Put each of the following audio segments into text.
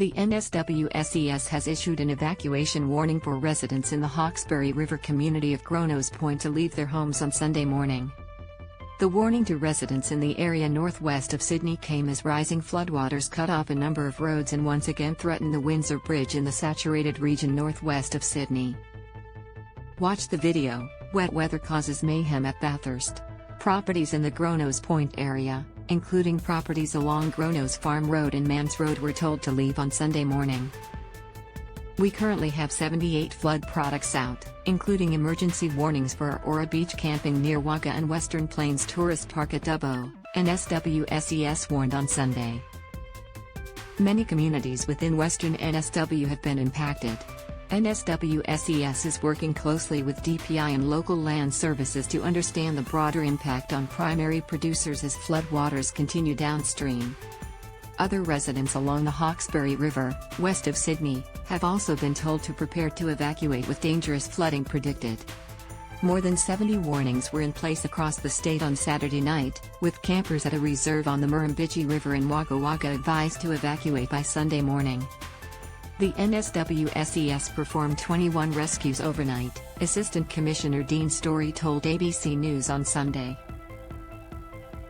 The NSW SES has issued an evacuation warning for residents in the Hawkesbury River community of Gronos Point to leave their homes on Sunday morning. The warning to residents in the area northwest of Sydney came as rising floodwaters cut off a number of roads and once again threatened the Windsor Bridge in the saturated region northwest of Sydney. Watch the video. Wet weather causes mayhem at Bathurst. Properties in the Gronos Point area, including properties along Gronos Farm Road and Mans Road, were told to leave on Sunday morning. We currently have 78 flood products out, including emergency warnings for Aurora Beach camping near Wagga and Western Plains Tourist Park at Dubbo, NSW SES warned on Sunday. Many communities within Western NSW have been impacted. NSW SES is working closely with DPI and local land services to understand the broader impact on primary producers as floodwaters continue downstream. Other residents along the Hawkesbury River, west of Sydney, have also been told to prepare to evacuate with dangerous flooding predicted. More than 70 warnings were in place across the state on Saturday night, with campers at a reserve on the Murrumbidgee River in Wagga Wagga advised to evacuate by Sunday morning. The NSW SES performed 21 rescues overnight, Assistant Commissioner Dean Story told ABC News on Sunday.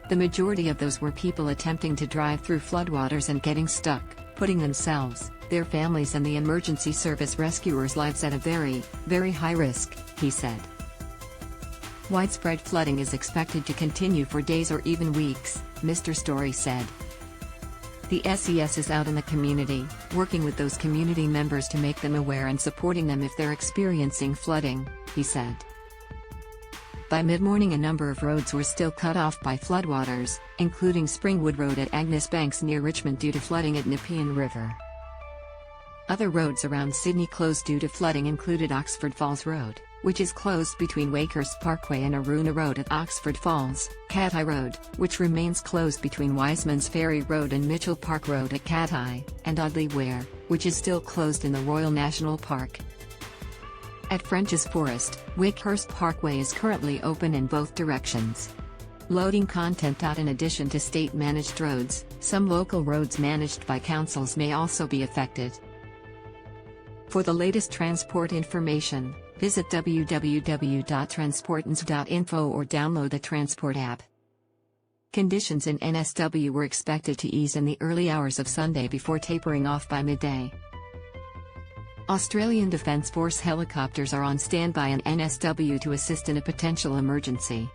The majority of those were people attempting to drive through floodwaters and getting stuck, putting themselves, their families and the emergency service rescuers' lives at a very, very high risk, he said. Widespread flooding is expected to continue for days or even weeks, Mr. Story said. The SES is out in the community, working with those community members to make them aware and supporting them if they're experiencing flooding, he said. By mid-morning a number of roads were still cut off by floodwaters, including Springwood Road at Agnes Banks near Richmond due to flooding at Nepean River. Other roads around Sydney closed due to flooding included Oxford Falls Road, which is closed between Wakehurst Parkway and Aruna Road at Oxford Falls, Cathay Road, which remains closed between Wiseman's Ferry Road and Mitchell Park Road at Cathay, and Audley Weir, which is still closed in the Royal National Park. At French's Forest, Wakehurst Parkway is currently open in both directions. Loading content out. In addition to state-managed roads, some local roads managed by councils may also be affected. For the latest transport information, visit www.transportns.info or download the Transport app. Conditions in NSW were expected to ease in the early hours of Sunday before tapering off by midday. Australian Defence Force helicopters are on standby in NSW to assist in a potential emergency.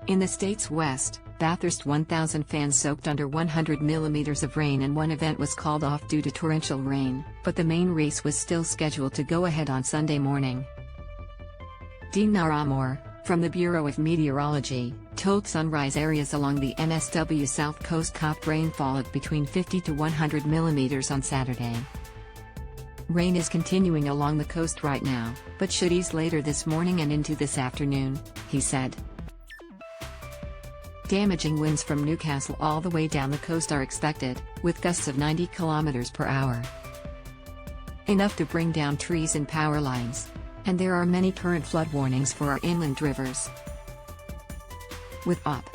In the state's west, Bathurst 1,000 fans soaked under 100 millimeters of rain and one event was called off due to torrential rain, but the main race was still scheduled to go ahead on Sunday morning. Dean Naramore, from the Bureau of Meteorology, told sunrise areas along the NSW south coast copped rainfall of between 50 to 100 millimeters on Saturday. Rain is continuing along the coast right now, but should ease later this morning and into this afternoon, he said. Damaging winds from Newcastle all the way down the coast are expected, with gusts of 90 km per hour. Enough to bring down trees and power lines. And there are many current flood warnings for our inland rivers. With Op.